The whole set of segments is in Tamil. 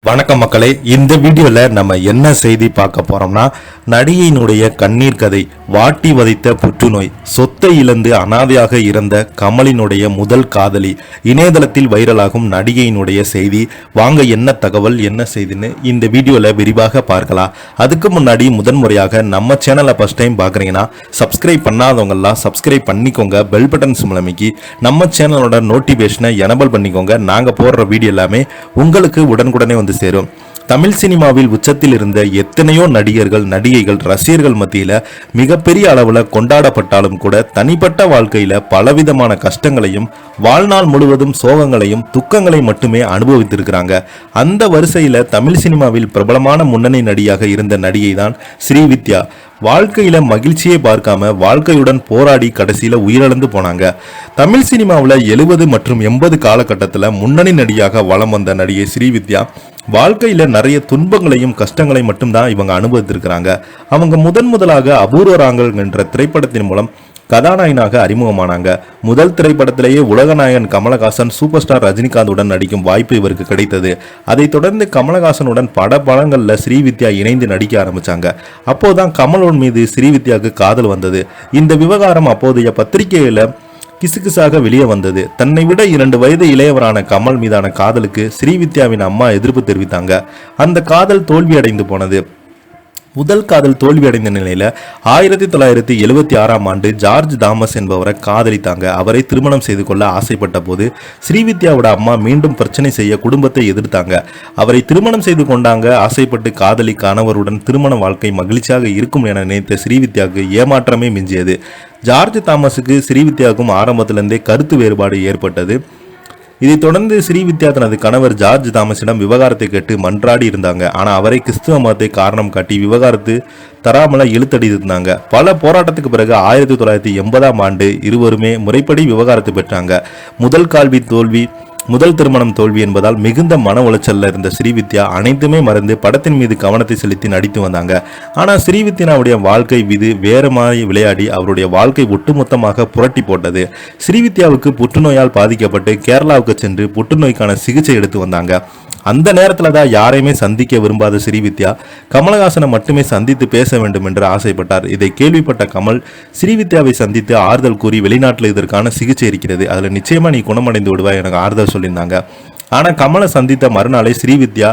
வணக்கம் மக்களே, இந்த வீடியோல நம்ம என்ன செய்தி பார்க்க போறோம்னா, நடிகையினுடைய கண்ணீர் கதை. வாட்டி வதைத்த புற்றுநோய், சொத்தை இழந்து அனாதையாக இறந்த கமலினுடைய முதல் காதலி. இணையதளத்தில் வைரலாகும் நடிகையினுடைய செய்தி. வாங்க என்ன தகவல் என்ன செய்தின்னு இந்த வீடியோல விரிவாக பார்க்கலாம். அதுக்கு முன்னாடி முதன்முறையாக நம்ம சேனலை ஃபர்ஸ்ட் டைம் பார்க்குறீங்கன்னா சப்ஸ்கிரைப் பண்ணாதவங்கெல்லாம் சப்ஸ்கிரைப் பண்ணிக்கோங்க. பெல் பட்டன்ஸ் மூலமிக்கி நம்ம சேனலோட நோட்டிஃபிகேஷனை எனபிள் பண்ணிக்கோங்க. நாங்கள் போடுற வீடியோ எல்லாமே உங்களுக்கு உடனுக்குடனே வந்து சேரும். தமிழ் சினிமாவில் உச்சத்தில் இருந்த எத்தனையோ நடிகர்கள் நடிகைகள் ரசிகர்கள் மத்தியில மிகப்பெரிய அளவுல கொண்டாடப்பட்டாலும் கூட தனிப்பட்ட வாழ்க்கையில பலவிதமான கஷ்டங்களையும் வாழ்நாள் முழுவதும் சோகங்களையும் துக்கங்களை மட்டுமே அனுபவித்திருக்கிறாங்க. அந்த வரிசையில தமிழ் சினிமாவில் பிரபலமான முன்னணி நடிகையாக இருந்த நடிகை தான் ஸ்ரீவித்யா. வாழ்க்கையில மகிழ்ச்சியை பார்க்காம வாழ்க்கையுடன் போராடி கடைசியில உயிரிழந்து போனாங்க. தமிழ் சினிமாவில் 70 மற்றும் 80 காலகட்டத்தில் முன்னணி நடிகையாக வலம் வந்த நடிகை ஸ்ரீவித்யா வாழ்க்கையில நிறைய துன்பங்களையும் கஷ்டங்களையும் மட்டும்தான் இவங்க அனுபவித்திருக்கிறாங்க. அவங்க முதலாக அபூர்வராங்கள் என்ற திரைப்படத்தின் மூலம் கதாநாயகனாக அறிமுகமானாங்க. முதல் திரைப்படத்திலேயே உலகநாயகன் கமலஹாசன் சூப்பர் ஸ்டார் ரஜினிகாந்துடன் நடிக்கும் வாய்ப்பு இவருக்கு கிடைத்தது. அதைத் தொடர்ந்து கமலஹாசனுடன் படங்களில் ஸ்ரீவித்யா இணைந்து நடிக்க ஆரம்பிச்சாங்க. அப்போதான் கமலோன் மீது ஸ்ரீவித்யாவுக்கு காதல் வந்தது. இந்த விவகாரம் அப்போதைய பத்திரிகையில கிசுகிசாக வெளியே வந்தது. தன்னை விட 2 வயது இளையவரான கமல் மீதான காதலுக்கு ஸ்ரீவித்யாவின் அம்மா எதிர்ப்பு தெரிவித்தாங்க. அந்த காதல் தோல்வியடைந்து போனது. முதல் காதல் தோல்வியடைந்த நிலையில 1976ஆம் ஆண்டு ஜார்ஜ் தாமஸ் என்பவரை காதலித்தாங்க. அவரை திருமணம் செய்து கொள்ள ஆசைப்பட்ட போது ஸ்ரீவித்யாவோட அம்மா மீண்டும் பிரச்சனை செய்ய குடும்பத்தை எதிர்த்தாங்க. அவரை திருமணம் செய்து கொண்டாங்க. ஆசைப்பட்டு காதலி கணவருடன் திருமண வாழ்க்கை மகிழ்ச்சியாக இருக்கும் என நினைத்த ஸ்ரீவித்யாவுக்கு ஏமாற்றமே மிஞ்சியது. ஜார்ஜ் தாமஸுக்கு ஸ்ரீவித்யாவுக்கும் ஆரம்பத்திலிருந்தே கருத்து வேறுபாடு ஏற்பட்டது. இதைத் தொடர்ந்து ஸ்ரீவித்யா தனது கணவர் ஜார்ஜ் தாமஸிடம் விவகாரத்தை கேட்டு மன்றாடி இருந்தாங்க. ஆனால் அவரை கிறிஸ்துவ மதத்தை காரணம் காட்டி விவகாரத்து தராமல இழுத்தடித்திருந்தாங்க. பல போராட்டத்துக்கு பிறகு 1980ஆம் ஆண்டு இருவருமே முறைப்படி விவகாரத்து பெற்றாங்க. முதல் திருமணம் தோல்வி என்பதால் மிகுந்த மன உளைச்சல்ல இருந்த ஸ்ரீவித்யா அனைத்துமே மறந்து படத்தின் மீது கவனத்தை செலுத்தி நடித்து வந்தாங்க. ஆனால் ஸ்ரீவித்யாவுடைய வாழ்க்கை விது வேற மாதிரி விளையாடி அவருடைய வாழ்க்கை ஒட்டுமொத்தமாக புரட்டி போட்டது. ஸ்ரீவித்யாவுக்கு புற்றுநோயால் பாதிக்கப்பட்டு கேரளாவுக்கு சென்று புற்றுநோய்க்கான சிகிச்சை எடுத்து வந்தாங்க. அந்த நேரத்தில் தான் யாரையுமே சந்திக்க விரும்பாத ஸ்ரீவித்யா கமலஹாசனை மட்டுமே சந்தித்து பேச வேண்டும் என்று ஆசைப்பட்டார். இதை கேள்விப்பட்ட கமல் ஸ்ரீவித்யாவை சந்தித்து ஆறுதல் கூறி வெளிநாட்டில் இதற்கான சிகிச்சை இருக்கிறது, அதில் நிச்சயமா நீ குணமடைந்து விடுவாய் எனக்கு ஆறுதல் சொல்லியிருந்தாங்க. ஆனால் கமலை சந்தித்த மறுநாளே ஸ்ரீவித்யா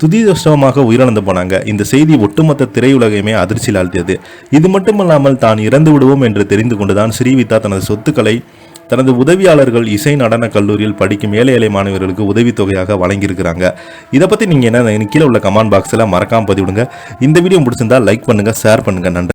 துதிதஷ்டமாக உயிரிழந்து போனாங்க. இந்த செய்தி ஒட்டுமொத்த திரையுலகையுமே அதிர்ச்சியில் ஆழ்த்தியது. இது மட்டுமல்லாமல் தான் இறந்து விடுவோம் என்று தெரிந்து கொண்டுதான் ஸ்ரீவித்யா தனது சொத்துக்களை தனது உதவியாளர்கள் இசை நடன கல்லூரியில் படிக்கும் ஏழை மாணவர்களுக்கு உதவித்தொகையாக வழங்கியிருக்கிறாங்க. இதை பற்றி நீங்கள் என்ன கீழே உள்ள கமெண்ட் பாக்ஸில் மறக்காமல் பதிவிடுங்க. இந்த வீடியோ பிடிச்சிருந்தா லைக் பண்ணுங்கள், ஷேர் பண்ணுங்கள். நன்றி.